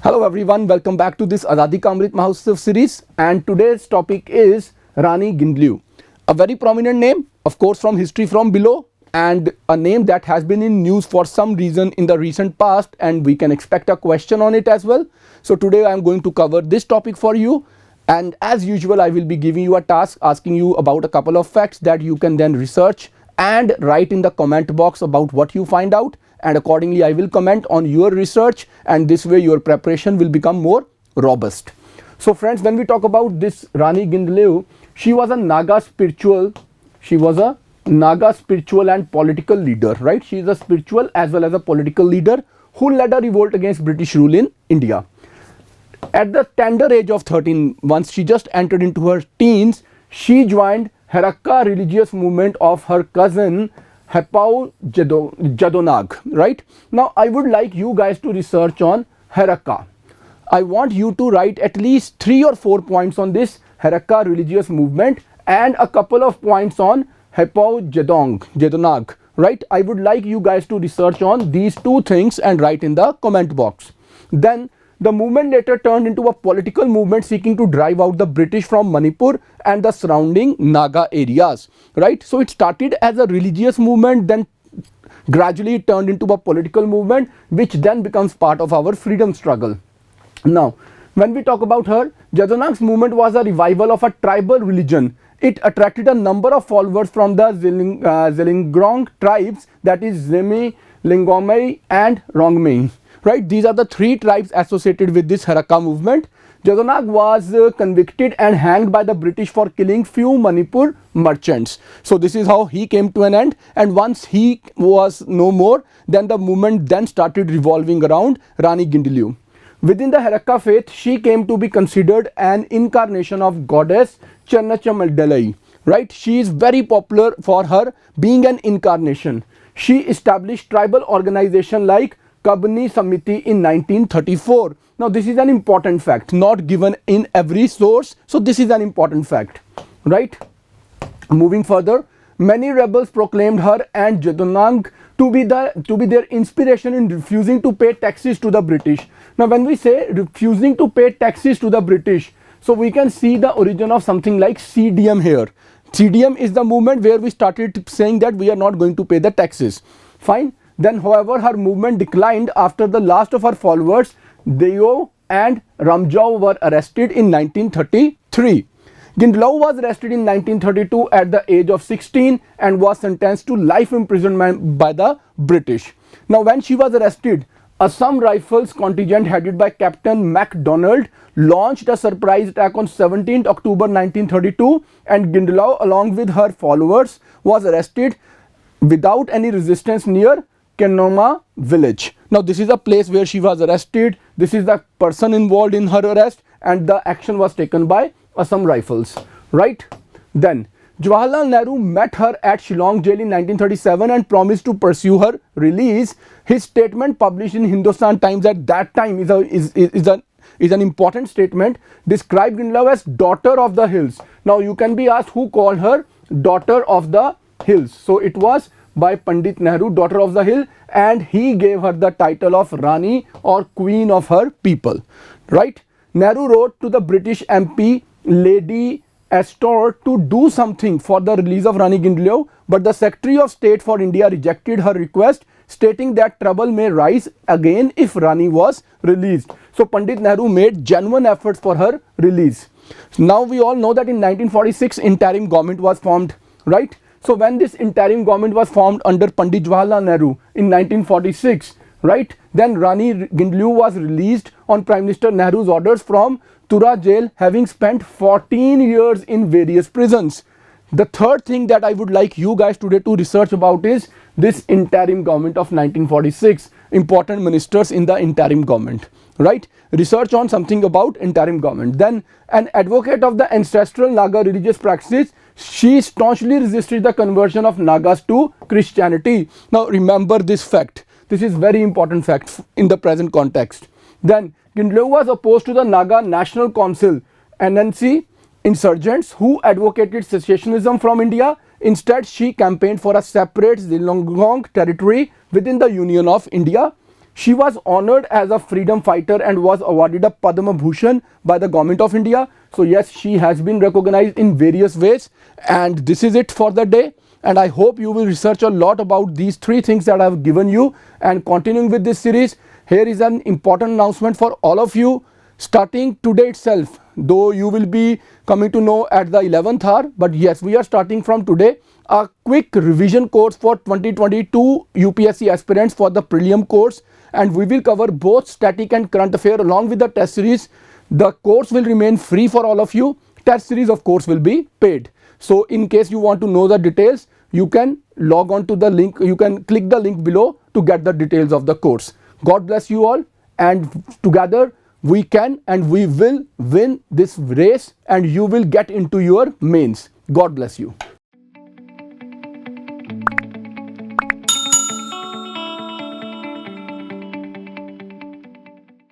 Hello everyone, welcome back to this Azadi Ka Amrit Mahotsav series, and today's topic is Rani Gindliu. A very prominent name, of course, from history from below, and a name that has been in news for some reason in the recent past, and we can expect a question on it as well. So today I am going to cover this topic for you, and as usual I will be giving you a task asking you about a couple of facts that you can then research and write in the comment box about what you find out, and accordingly I will comment on your research, and this way your preparation will become more robust. So friends, when we talk about this Rani Gindliu, she was a Naga spiritual and political leader, right? She is a spiritual as well as a political leader who led a revolt against British rule in India. At the tender age of 13, once she just entered into her teens, she joined Heraka religious movement of her cousin Hepao Jadonag, right? Now I would like you guys to research on Heraka. I want you to write at least 3 or 4 points on this Heraka religious movement and a couple of points on Hepao Jadonag, right? I would like you guys to research on these two things and write in the comment box. Then the movement later turned into a political movement seeking to drive out the British from Manipur and the surrounding Naga areas, right? So it started as a religious movement, then gradually it turned into a political movement, which then becomes part of our freedom struggle. Now, when we talk about her, Jadonag's movement was a revival of a tribal religion. It attracted a number of followers from the Zilinggrong tribes, that is Zemi, Lingomei and Rongmei. Right, these are the 3 tribes associated with this Heraka movement. Jadonag was convicted and hanged by the British for killing few Manipur merchants. So this is how he came to an end, and once he was no more, then the movement then started revolving around Rani Gindliu. Within the Heraka faith, she came to be considered an incarnation of goddess Channachamaldelai. Right, she is very popular for her being an incarnation. She established tribal organization like Kabni Samiti in 1934. Now this is an important fact, not given in every source, so this is an important fact, right? Moving further, many rebels proclaimed her and Jadonag to be their inspiration in refusing to pay taxes to the British. Now when we say refusing to pay taxes to the British, so we can see the origin of something like CDM here. CDM is the movement where we started saying that we are not going to pay the taxes. Fine. Then, however, her movement declined after the last of her followers, Deo and Ramjao, were arrested in 1933. Gindliu was arrested in 1932 at the age of 16 and was sentenced to life imprisonment by the British. Now, when she was arrested, Assam Rifles contingent headed by Captain MacDonald launched a surprise attack on 17th October 1932, and Gindliu, along with her followers, was arrested without any resistance near Kenoma village. Now this is a place where she was arrested. This is the person involved in her arrest, and the action was taken by Assam Rifles, right? Then Jawaharlal Nehru met her at Shillong jail in 1937 and promised to pursue her release. His statement published in Hindustan Times at that time is an important statement. Described Gindliu as daughter of the hills. Now you can be asked who called her daughter of the hills. So it was by Pandit Nehru, daughter of the hill, and he gave her the title of Rani or Queen of her people, right? Nehru wrote to the British MP Lady Astor to do something for the release of Rani Gindliu, but the Secretary of State for India rejected her request, stating that trouble may rise again if Rani was released. So Pandit Nehru made genuine efforts for her release. Now we all know that in 1946 interim government was formed, right? So when this interim government was formed under Pandit Jawaharlal Nehru in 1946, right, then Rani Gindliu was released on Prime Minister Nehru's orders from Tura jail, having spent 14 years in various prisons. The third thing that I would like you guys today to research about is this interim government of 1946, important ministers in the interim government, right? Research on something about interim government. Then an advocate of the ancestral Naga religious practices, she staunchly resisted the conversion of Nagas to Christianity. Now remember this fact. This is very important fact in the present context. Then Gindliu was opposed to the Naga National Council, NNC, insurgents who advocated secessionism from India. Instead, she campaigned for a separate Zilongong territory within the Union of India. She was honored as a freedom fighter and was awarded a Padma Bhushan by the government of India. So yes, she has been recognized in various ways, and this is it for the day. And I hope you will research a lot about these three things that I have given you. And continuing with this series, here is an important announcement for all of you. Starting today itself, though you will be coming to know at the 11th hour, but yes, we are starting from today a quick revision course for 2022 UPSC aspirants for the prelim course, and we will cover both static and current affair along with the test series. The course will remain free for all of you. Test series of course will be paid. So in case you want to know the details, you can log on to the link, you can click the link below to get the details of the course. God bless you all, and together we can and we will win this race, and you will get into your mains. God bless you.